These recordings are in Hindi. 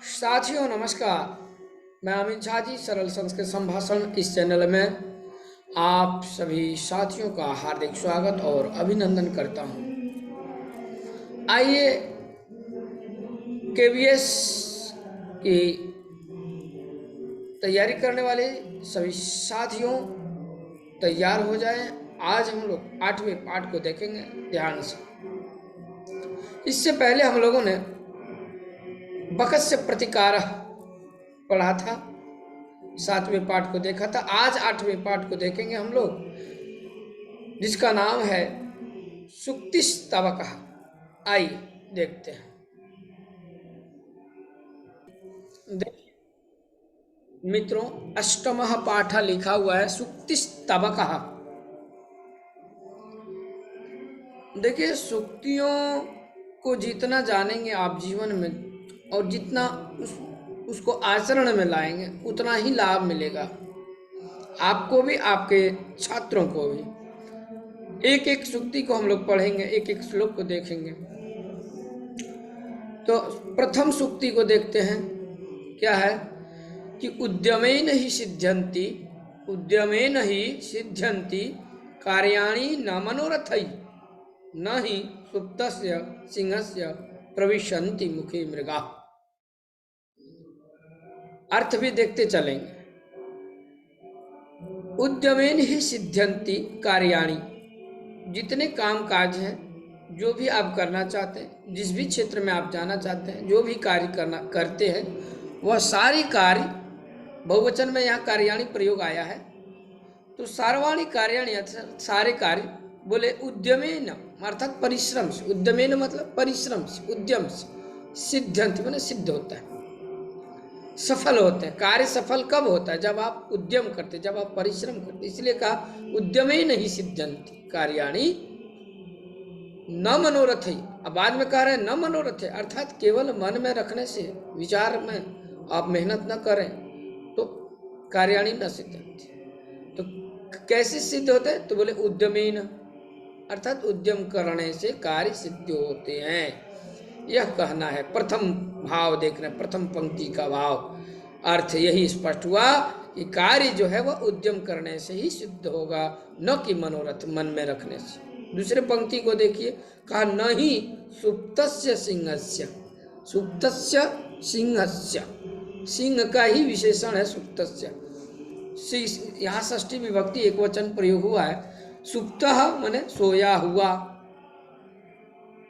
साथियों नमस्कार। मैं अमित झा जी सरल संस्कृत संभाषण इस चैनल में आप सभी साथियों का हार्दिक स्वागत और अभिनंदन करता हूं। आइए केवीएस की तैयारी करने वाले सभी साथियों तैयार हो जाएं। आज हम लोग 8वें पाठ को देखेंगे ध्यान से। इससे पहले हम लोगों ने बकस्य प्रतिकार पढ़ा था, 7वें पाठ को देखा था। आज 8वें पाठ को देखेंगे हम लोग, जिसका नाम है सुक्तिस्तवकः। आइए देखते हैं। मित्रों, अष्टमः पाठ लिखा हुआ है सुक्तिस्तवकः। देखिए, सुक्तियों को जितना जानेंगे आप जीवन में और जितना उसको आचरण में लाएंगे उतना ही लाभ मिलेगा आपको भी, आपके छात्रों को भी। एक एक सुक्ति को हम लोग पढ़ेंगे, एक एक श्लोक को देखेंगे। तो प्रथम सुक्ति को देखते हैं। क्या है कि उद्यमेन ही सिद्ध्यन्ति, उद्यमेन ही सिद्ध्यन्ति कार्याणि न मनोरथै, न ही सुप्तस्य सिंहस्य प्रविशन्ति मुखे मृगा। अर्थ भी देखते चलेंगे। उद्यमेन ही सिद्ध्यन्ति कार्याणि, जितने काम काज हैं, जो भी आप करना चाहते हैं, जिस भी क्षेत्र में आप जाना चाहते हैं, जो भी कार्य करते हैं, वह सारी कार्य, बहुवचन में यहाँ कार्याणि प्रयोग आया है, तो सर्वाणि कार्याणि सारे कार्य बोले उद्यमेन अर्थात परिश्रम से। उद्यमेन मतलब परिश्रम से, उद्यम से। सिद्ध्यन्ति माने सिद्ध होता है, सफल होते हैं। कार्य सफल कब होता है? जब आप उद्यम करते, जब आप परिश्रम करते। इसलिए कहा उद्यमेन ही सिद्ध्यन्ति कार्याणि न मनोरथ ही। अब बाद में कह रहे हैं न मनोरथ है, अर्थात केवल मन में रखने से, विचार में आप मेहनत न करें तो कार्याणि न सिद्ध्यन्ति। तो कैसे सिद्ध होते हैं? तो बोले उद्यमेन, अर्थात उद्यम करने से कार्य सिद्ध होते हैं, यह कहना है। प्रथम भाव देख रहे हैं, प्रथम पंक्ति का भाव अर्थ यही स्पष्ट हुआ कि कार्य जो है वह उद्यम करने से ही सिद्ध होगा, न कि मनोरथ मन में रखने से। दूसरे पंक्ति को देखिए, कहा नहीं सुप्तस्य सिंहस्य। सुप्तस्य सिंहस्य, सिंह का ही विशेषण है सुप्तस्य। यहाँ षष्ठी विभक्ति एक वचन प्रयोग हुआ है। सुप्तः माने सोया हुआ,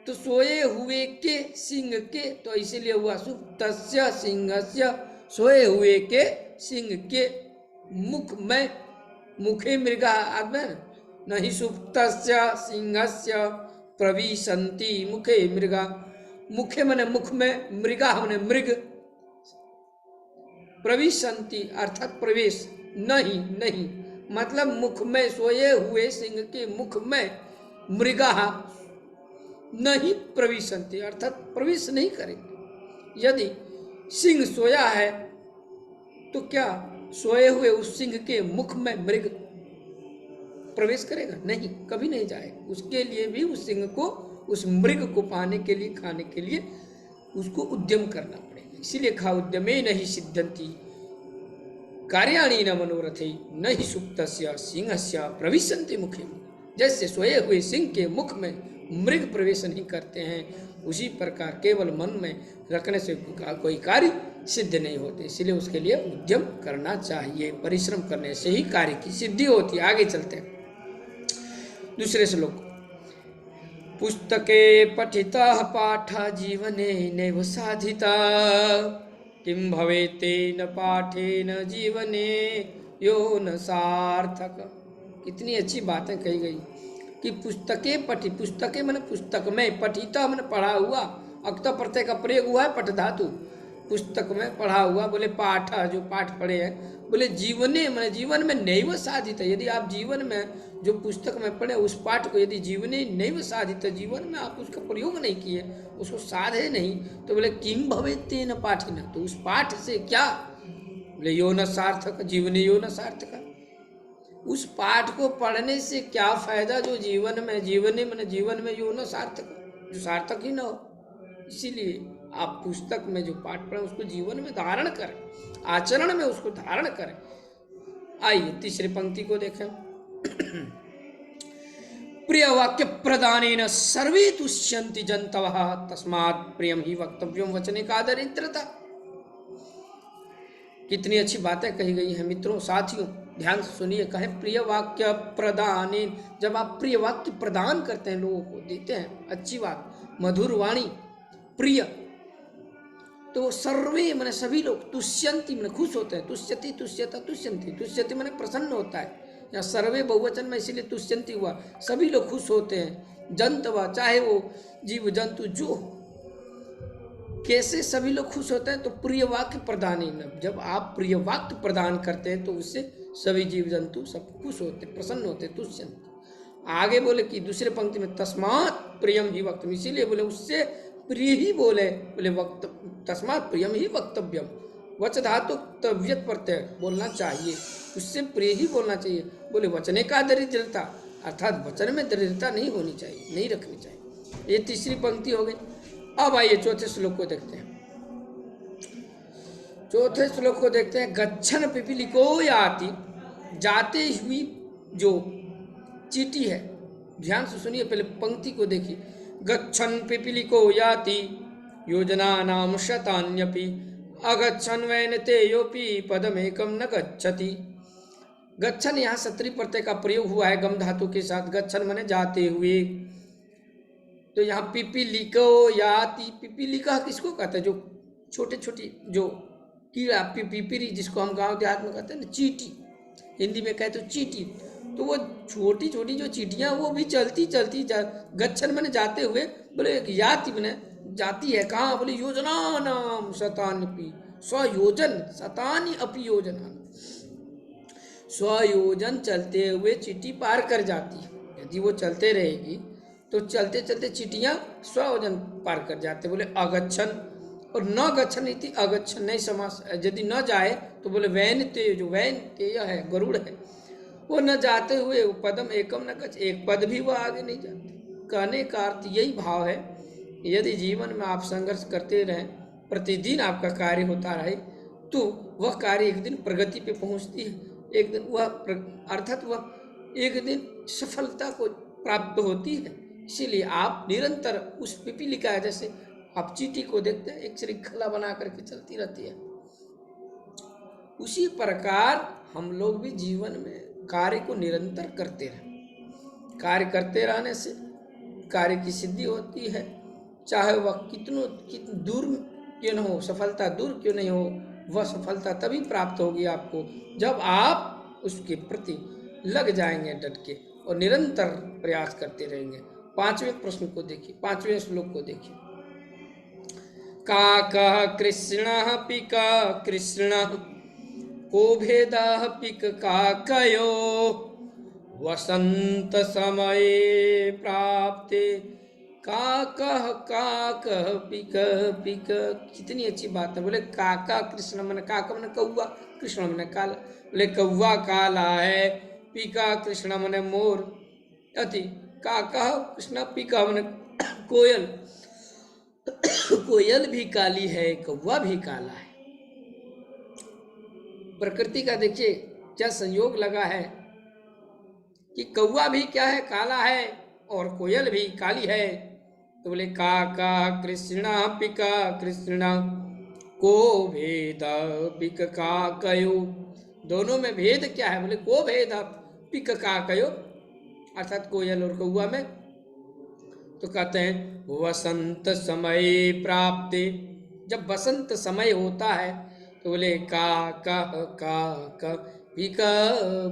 तो सोए हुए के सिंह के, तो इसीलिए हुआ सुप्तस्य सिंहस्य, सोए हुए के सिंह के मुख में, मुखे मृगा। नहीं सुप्तस्य सिंहस्य प्रविशन्ति मुखे मृगा। मुखे माने मुख में, मृगा माने मृग। प्रविशन्ति अर्थात प्रवेश, नहीं नहीं मतलब मुख में, सोए हुए सिंह के मुख में मृगा नहीं प्रविशन्ति अर्थात प्रवेश नहीं करेंगे। यदि सिंह सोया है तो क्या सोए हुए उस सिंह के मुख में मृग प्रवेश करेगा? नहीं, कभी नहीं जाएगा। उसके लिए भी उस सिंह को, उस मृग को पाने के लिए, खाने के लिए उसको उद्यम करना पड़ेगा। इसीलिए कहा उद्यमे नहीं सिद्ध्यन्ति कार्याणि न मनोरथे, न ही सुप्तस्य सिंहस्य प्रविशन्ति मुखे। जैसे सोए हुए सिंह के मुख में मृग प्रवेश नहीं करते हैं, उसी प्रकार केवल मन में रखने से कोई कार्य सिद्ध नहीं होते। इसलिए उसके लिए उद्यम करना चाहिए, परिश्रम करने से ही कार्य की सिद्धि होती है। आगे चलते हैं दूसरे श्लोक। पुस्तके पठितः पाठः जीवने नैव साधितः, किं भवेत् तेन पाठेन जीवने यो न सार्थक। कितनी अच्छी बातें कही गई कि पुस्तकें पठी, पुस्तकें मैंने पुस्तक में, पठिता मैंने पढ़ा हुआ, अक्त प्रत्यय का प्रयोग हुआ है पठ धातु, पुस्तक में पढ़ा हुआ। बोले पाठ, जो पाठ पढ़े हैं। बोले जीवने मैंने जीवन में नैव साधित है। यदि आप जीवन में जो पुस्तक में पढ़े उस पाठ को यदि जीवने नैव साधित, जीवन में आप उसका प्रयोग नहीं किए, उसको साधे नहीं, तो बोले किम भवेत् तेन पाठेन, तो उस पाठ से क्या? बोले यो न सार्थक, जीवने यो न सार्थक। उस पाठ को पढ़ने से क्या फायदा जो जीवन में, जीवने मैंने जीवन में यो न सार्थक, जो सार्थक ही न हो। इसीलिए आप पुस्तक में जो पाठ पढ़ें उसको जीवन में धारण करें, आचरण में उसको धारण करें। आइए तीसरी पंक्ति को देखें। प्रिय वाक्य प्रदानेन सर्वे तुष्यन्ति जन्तवः तस्मात् प्रियम ही वक्तव्यम वचने का दरिद्रता। कितनी अच्छी बातें कही गई हैं मित्रों, साथियों, ध्यान से सुनिए। कहे प्रिय वाक्य प्रदानेन, जब आप प्रिय वाक्य प्रदान करते हैं, लोगों को देते हैं, अच्छी बात, मधुर वाणी, प्रिय, तो सर्वे मैंने सभी लोग, तुष्यंती मैंने खुश होते हैं, तुष्यति तुष्यता तुष्यंती, तुष्यति मैंने प्रसन्न होता है, या सर्वे बहुवचन में इसीलिए तुष्यंती हुआ, सभी लोग खुश होते हैं। जंतवा, चाहे वो जीव जंतु जो, कैसे सभी लोग खुश होते हैं, तो प्रिय वाक्य प्रदान, जब आप प्रिय वाक्य प्रदान करते हैं तो उससे सभी जीव जंतु सब खुश होते, प्रसन्न होते, तुष्यंती। आगे बोले कि दूसरे पंक्ति में तस्मात् प्रियम ही वक्तव्यम, इसीलिए बोले उससे प्रिय ही बोले, बोले वक्त तस्मात् प्रियम ही वक्तव्यम, वच धातु तव्यत प्रत्यय बोलना चाहिए, उससे प्रिय ही बोलना चाहिए। बोले वचने का दरिद्रता, अर्थात वचन में दरिद्रता नहीं होनी चाहिए, नहीं रखनी चाहिए। ये तीसरी पंक्ति हो गई। अब आइए चौथे श्लोक को देखते हैं। चौथे श्लोक को देखते हैं। गच्छन पिपीलिको याति, जाते हुई जो चींटी है, ध्यान से सुनिए, पहले पंक्ति को देखिए। गच्छन पिपीलिको याति योजनानां शतान्यपि अगच्छन वैनते योपि पदमेकं न गच्छति। गच्छन यहाँ सत्री प्रत्यय का प्रयोग हुआ है गम धातु के साथ। गच्छन माने जाते हुए, तो यहाँ पिपीलिको याति, पिपीलिका किसको कहते हैं, जो छोटे छोटी जो कीड़ा, पिपीरी, जिसको हम गांव देहात में कहते हैं ना चींटी, हिंदी में कहते हो चींटी, तो वो छोटी छोटी जो चींटियां वो भी चलती चलती गच्छन मैंने जाते हुए, बोले याति मैंने जाती है कहाँ, बोले योजना नाम शतान्यपि, स्वयोजन, शतानि अपि योजना, स्वयोजन चलते हुए चींटी पार कर जाती है। यदि वो चलते रहेगी तो चलते चलते चींटियां स्वयोजन पार कर जाते। बोले अगच्छन, और न गच्छन इति अगच्छन नहीं समास, यदि न जाए तो बोले वैन ते, जो वैन तेय है, गरुड़ है, वो न जाते हुए पदम एकम न गच्छ, एक पद भी वो आगे नहीं जाते। कहने का अर्थ यही भाव है, यदि जीवन में आप संघर्ष करते रहें, प्रतिदिन आपका कार्य होता रहे, तो वह कार्य एक दिन प्रगति पे पहुंचती है, एक दिन वह अर्थात वह एक दिन सफलता को प्राप्त होती है। इसीलिए आप निरंतर उस पिपीलिका, जैसे आप चींटी को देखते हैं एक श्रृंखला बना करके चलती रहती है, उसी प्रकार हम लोग भी जीवन में कार्य को निरंतर करते रहें। कार्य करते रहने से कार्य की सिद्धि होती है, चाहे वह कितनी दूर क्यों न हो, सफलता दूर क्यों नहीं हो, वह सफलता तभी प्राप्त होगी आपको जब आप उसके प्रति लग जाएंगे डट के और निरंतर प्रयास करते रहेंगे। पांचवें प्रश्न को देखिए, पांचवें श्लोक को देखिए। काकः कृष्णः पिक कृष्णः को भेदः पिक काकयो वसंत समये प्राप्ते काकः काकः पिक पिक। कितनी अच्छी बात है। बोले काका कृष्ण मन, काका मन कौआ, कृष्ण मन काला, बोले कौआ काला है, पिका कृष्ण मन मोर, अति काका कृष्ण पिका मन कोयल, कोयल भी काली है, कौआ भी काला है। प्रकृति का देखिए क्या संयोग लगा है कि कौआ भी क्या है, काला है, और कोयल भी काली है। तो बोले काका कृष्णा पिका कृष्णा को भेद पिक काकयो, दोनों में भेद क्या है, बोले को भेद पिक काकयो, अर्थात कोयल और कौआ में। तो कहते हैं वसंत समय प्राप्ति, जब बसंत समय होता है तो बोले काका काका पिक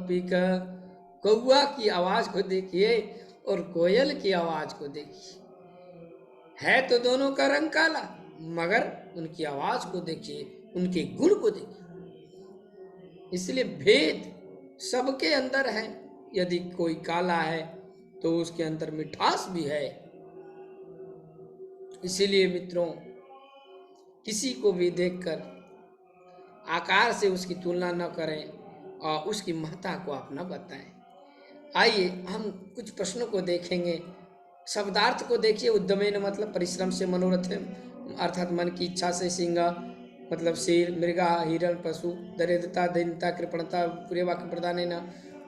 पिक, कौआ की आवाज को देखिए और कोयल की आवाज को देखिए, है तो दोनों का रंग काला, मगर उनकी आवाज को देखिए, उनके गुण को देखिए। इसलिए भेद सबके अंदर है। यदि कोई काला है तो उसके अंदर मिठास भी है। इसीलिए मित्रों, किसी को भी देखकर आकार से उसकी तुलना न करें और उसकी महत्ता को आप न बताएं। आइए हम कुछ प्रश्नों को देखेंगे शब्दार्थ को देखिए, उद्यमेन मतलब परिश्रम से, मनोरथ अर्थात मन की इच्छा से, सिंह मतलब शेर, मृगा हिरण पशु, दरिद्रता दीनता कृपणता, प्रिय वाक्य प्रदान,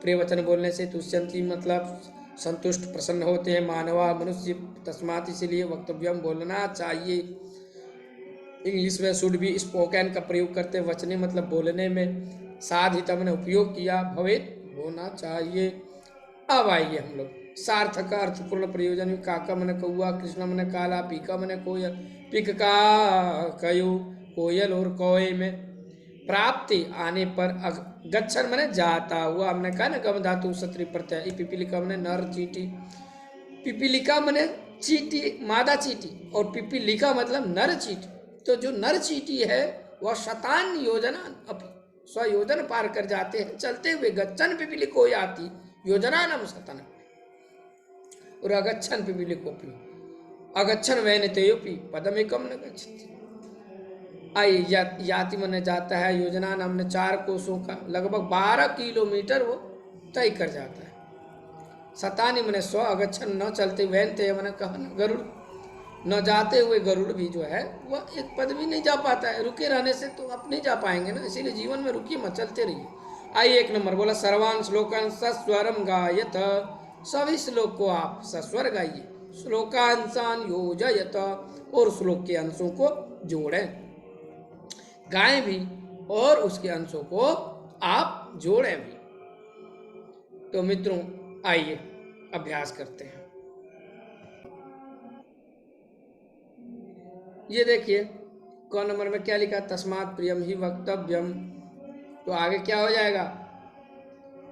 प्रिय वचन बोलने से, तुष्यंती मतलब संतुष्ट प्रसन्न होते हैं, मानवा मनुष्य, तस्मात इसलिए वक्तव्यम बोलना चाहिए। इंग्लिश में शुड बी स्पोकन का प्रयोग करते हैं, वचने मतलब बोलने में, साधितम ने उपयोग किया, भवेत होना चाहिए। अब आइए हम लोग सार्थक का अर्थपूर्ण प्रयोजन। काका मन कौआ, कृष्ण मन काला, पीका मन कोयल, पिक का कयो कोयल और कौए में प्राप्ति आने पर गच्छन मने जाता हुआ, हमने कहा ना गम धातु सत्री प्रत्यय, पिपीलिका मने नर चींटी, पिपीलिका मने चींटी मादा चींटी और पिपीलिका मतलब नर चींटी। तो जो नर चींटी है वह शतान योजना स्वयोजन पार कर जाते हैं चलते हुए। गच्छन पिपीलिको याति योजना नम शतन और अगच्छन पिपीलिकोपि अगच्छन वैनतेयोपि पदमेकम न गच्छति। आई याति मन जाता है, योजना नाम ने 4 कोसों का लगभग 12 किलोमीटर वो तय कर जाता है। शतानी मने 100, अगच्छन न चलते, वैनते मन कहा गरुड़, न जाते हुए गरुड़ भी जो है वह एक पद भी नहीं जा पाता है। रुके रहने से तो आप नहीं जा पाएंगे ना, इसीलिए जीवन में रुकिए मत, चलते रहिए। आइए 1 नंबर बोला, सर्वान श्लोकान सस्वरम गायत, सभी श्लोक को आप सस्वर गाइए। श्लोकांशान योजयत, और श्लोक के अंशों को जोड़ें, गाएं भी और उसके अंशों को आप जोड़ें भी। तो मित्रों आइए अभ्यास करते हैं। ये देखिए क नंबर में क्या लिखा, तस्मात् प्रियम ही वक्तव्यम। तो आगे क्या हो जाएगा,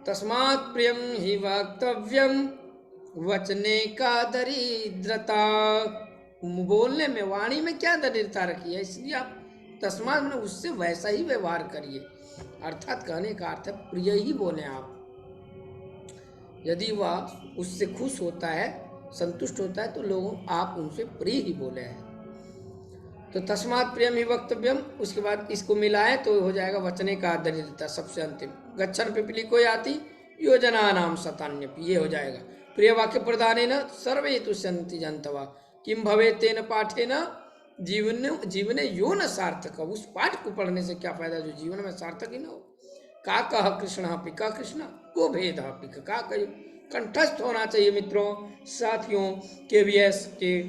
तस्मात् प्रियम ही वक्तव्यम वचने का दरिद्रता। बोलने में, वाणी में क्या दरिद्रता रखी है, इसलिए आप तस्मात् में उससे वैसा ही व्यवहार करिए। अर्थात कहने का अर्थ है प्रिय ही बोले आप। यदि वह उससे खुश होता है, संतुष्ट होता है, तो लोगों आप उनसे प्रिय ही बोले हैं। तो तस्मात् प्रियम ही वक्तव्यम, उसके बाद इसको मिलाए तो हो जाएगा वचने का दरिद्रता, सबसे अंतिम। गच्छन पिपीलिको याति योजना नाम शतान्यपि, ये हो जाएगा। प्रिय वाक्य प्रदाने न सर्वे तुष्यन्ति जन्तवा, किम भवे तेन पाठेन जीवने यो न सार्थक। उस पाठ को पढ़ने से क्या फायदा जो जीवन में सार्थक ही न हो। का कह कृष्ण पिका कृष्ण, को भेद पिक का कहो। कंठस्थ होना चाहिए मित्रों, साथियों, KVS के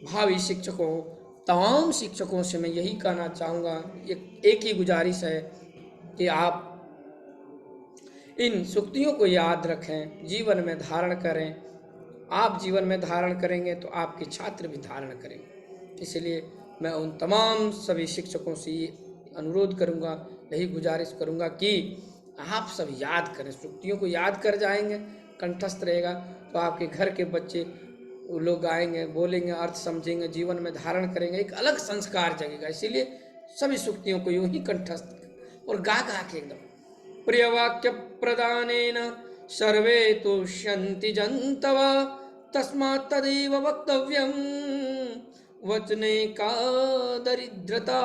भावी शिक्षकों, तमाम शिक्षकों से मैं यही कहना चाहूँगा, एक ही गुजारिश है कि आप इन सूक्तियों को याद रखें, जीवन में धारण करें। आप जीवन में धारण करेंगे तो आपके छात्र भी धारण करेंगे। इसलिए मैं उन तमाम सभी शिक्षकों से ये अनुरोध करूँगा, यही गुजारिश करूँगा कि आप सब याद करें, सूक्तियों को याद कर जाएंगे, कंठस्थ रहेगा तो आपके घर के बच्चे लोग गाएंगे, बोलेंगे, अर्थ समझेंगे, जीवन में धारण करेंगे, एक अलग संस्कार जगेगा। इसीलिए सभी सूक्तियों को यूं ही कंठस्थ और गा गा के एकदम। प्रिय वाक्य प्रदानेन सर्वे तुष्यन्ति जन्तव, तस्मात् तदेव वक्तव्यम वचने का दरिद्रता।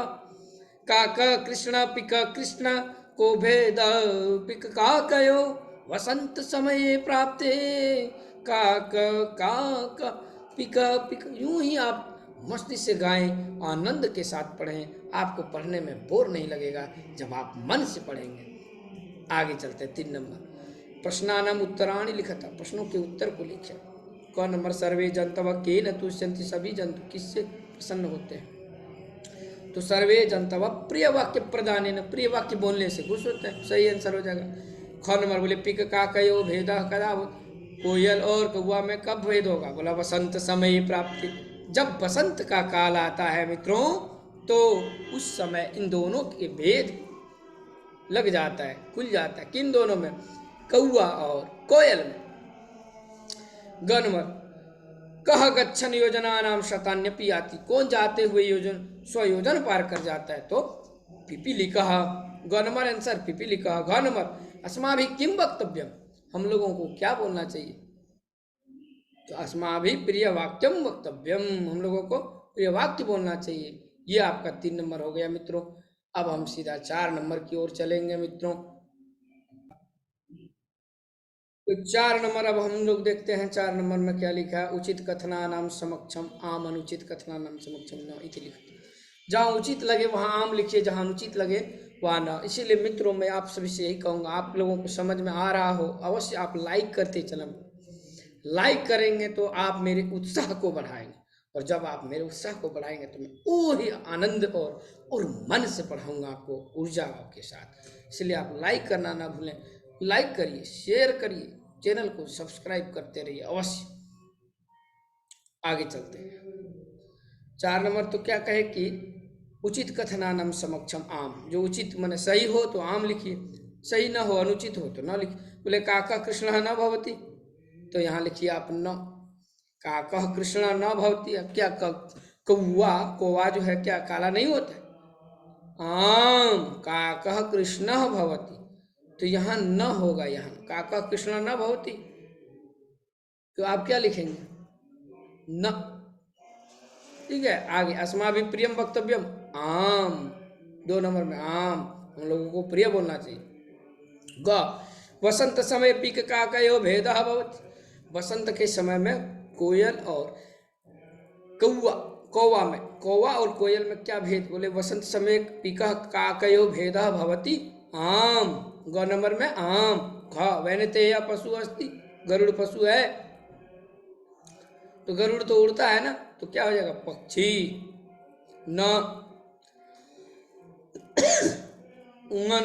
काक कृष्ण पिक कृष्ण, को भेद पिक का कयो, वसंत समय प्राप्ते काक काक पिक पिक। यूं ही आप मस्ती से गाएं, आनंद के साथ पढ़ें, आपको पढ़ने में बोर नहीं लगेगा जब आप मन से पढ़ेंगे। आगे चलते 3 नंबर, प्रश्नानाम उत्तराणि लिखता, प्रश्नों के उत्तर को लिखे। क नंबर, सर्वे जंतव केन तुष्यन्ति, सभी जंतु किससे प्रसन्न होते हैं। तो सर्वे जंतव प्रिय वाक्य प्रदानेन, प्रिय वाक्य बोलने से खुश होते हैं, सही आंसर हो जाएगा। ख नंबर बोले पिक का कयो भेद कदा, कोयल और कौआ में कब भेद होगा, बोला वसंत समय प्राप्ति, जब बसंत का काल आता है मित्रों तो उस समय इन दोनों के भेद लग जाता है, खुल जाता है। किन दोनों में, कौआ और कोयल में। गनवर कह गच्छन योजना नाम शतान्यपि याति, कौन जाते हुए योजन स्वयोजन पार कर जाता है, तो पिपीलिका। गनमर आंसर पिपीलिका। गनमर अस्माभि किम वक्तव्यम, हम लोगों को क्या बोलना चाहिए, तो अस्माभि प्रिय वाक्यम वक्तव्यम, हम लोगों को प्रिय वाक्य बोलना चाहिए। ये आपका 3 नंबर हो गया मित्रों। अब हम सीधा 4 नंबर की ओर चलेंगे मित्रों। तो 4 नंबर अब हम लोग देखते हैं। 4 नंबर में क्या लिखा है? उचित कथनानाम समक्षम आम, अनुचित कथनानाम समक्षम न इति लिखा। जहाँ उचित लगे वहाँ आम लिखिए, जहाँ अनुचित लगे वहाँ न। इसीलिए मित्रों, मैं आप सभी से यही कहूँगा, आप लोगों को समझ में आ रहा हो अवश्य आप लाइक करते चलें। लाइक करेंगे तो आप मेरे उत्साह को बढ़ाएंगे, और जब आप मेरे उत्साह को बढ़ाएंगे तो मैं और ही आनंद और मन से पढ़ाऊंगा आपको, ऊर्जा के साथ। इसलिए आप लाइक करना ना भूलें। लाइक करिए, शेयर करिए, चैनल को सब्सक्राइब करते रहिए अवश्य। आगे चलते हैं। 4 नंबर तो क्या कहे कि उचित कथनानम समक्षम आम। जो उचित माने सही हो तो आम लिखिए, सही ना हो, अनुचित हो तो ना लिखिए। बोले काका कृष्ण न भवति, तो यहाँ लिखिए आप न। काका कृष्ण न भवति, क्या कौवा, कौवा जो है क्या काला नहीं होता है? आम काका कृष्ण भवति, तो यहाँ न होगा। यहाँ काका कृष्ण न भवति, तो आप क्या लिखेंगे? न। ठीक है। आगे अस्माभि प्रियम वक्तव्यम आम, 2 नंबर में आम, हम लोगों को प्रिय बोलना चाहिए। ग वसंत समय पीक काकयो भेद भवति, वसंत के समय में कोयल और कौवा, कौवा में, कौवा और कोयल में क्या भेद? बोले वसंत समय पीका काकयो भेद भवति आम, ग नंबर में आम। ख वैनते या पशु अस्ति, गरुड़ पशु है, तो गरुड़ तो उड़ता है ना, तो क्या हो जाएगा? पक्षी। न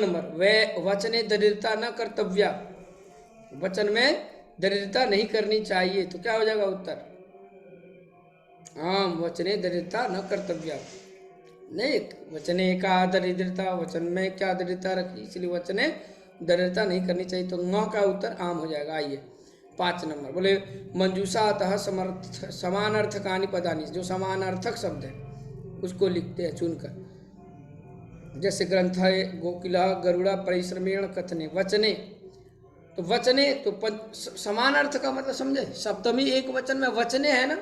नंबर वे वचने दरिद्रता न कर्तव्या, वचन में दरिद्रता नहीं करनी चाहिए, तो क्या हो जाएगा उत्तर? हाँ, वचने दरिद्रता न कर्तव्या। नहीं, वचने का दरिद्रता, वचन में क्या दरिद्रता रखी, इसलिए वचने दरिद्रता नहीं करनी चाहिए, तो न का उत्तर आम हो जाएगा। आइए 5 नंबर। बोले मंजूषातः समानार्थकानि पदानि, जो समानार्थक शब्द है उसको लिखते हैं चुनकर। जैसे ग्रंथ है गोकिला गरुड़ा परिश्रमेण कथने, वचने, तो वचने तो समान अर्थ का मतलब समझे, सप्तमी एक वचन में वचने है ना,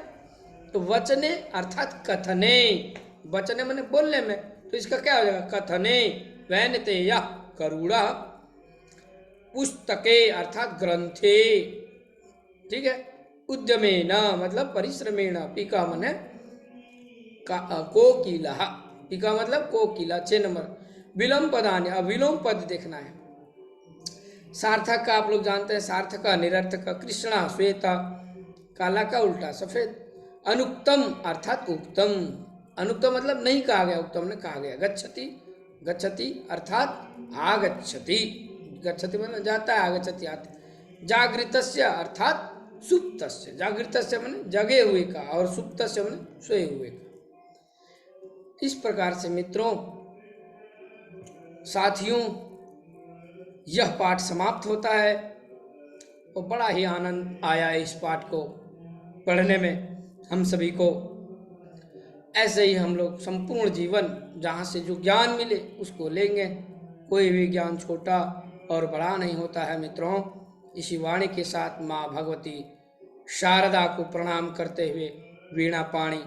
तो वचने अर्थात कथने, वचने मैंने बोलने में, तो इसका क्या हो जाएगा? कथने। वैनते या गरुड़ा पुस्तके अर्थात ग्रंथे। ठीक है। उद्यमेन मतलब परिश्रमेण, पीका मने कोकिला, टीका मतलब कोकिला। 6 नंबर विलोम पदानि, अब विलोम पद देखना है। सार्थक का आप लोग जानते हैं, सार्थक का निरर्थक का, कृष्णा श्वेता, काला का उल्टा सफेद। अनुक्तम अर्थात उक्तम, अनुक्तम मतलब नहीं कहा गया, उक्तम ने कहा गया। गच्छति, गच्छति अर्थात आगच्छति, गच्छति मतलब जाता है, आगच्छति आते। जागृतस्य अर्थात सुप्तस्य, जागृतस्य माने जगे हुए का, और सुप्तस्य माने सोए हुए का। इस प्रकार से मित्रों, साथियों, यह पाठ समाप्त होता है और बड़ा ही आनंद आया है इस पाठ को पढ़ने में हम सभी को। ऐसे ही हम लोग संपूर्ण जीवन जहाँ से जो ज्ञान मिले उसको लेंगे। कोई भी ज्ञान छोटा और बड़ा नहीं होता है मित्रों। इसी वाणी के साथ माँ भगवती शारदा को प्रणाम करते हुए, वीणा पाणी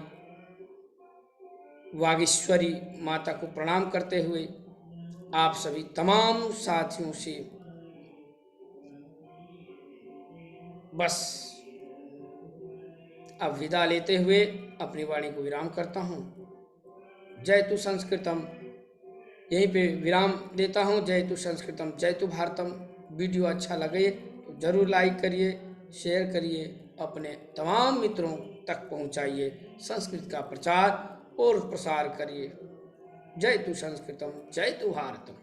वागीश्वरी माता को प्रणाम करते हुए, आप सभी तमाम साथियों से बस अब विदा लेते हुए अपनी वाणी को विराम करता हूँ। जयतु संस्कृतम, यहीं पे विराम देता हूँ। जयतु संस्कृतम जयतु भारतम। वीडियो अच्छा लगे तो जरूर लाइक करिए, शेयर करिए, अपने तमाम मित्रों तक पहुँचाइए। संस्कृत का प्रचार और प्रसार करिए। जयतु संस्कृतम जयतु भारतम।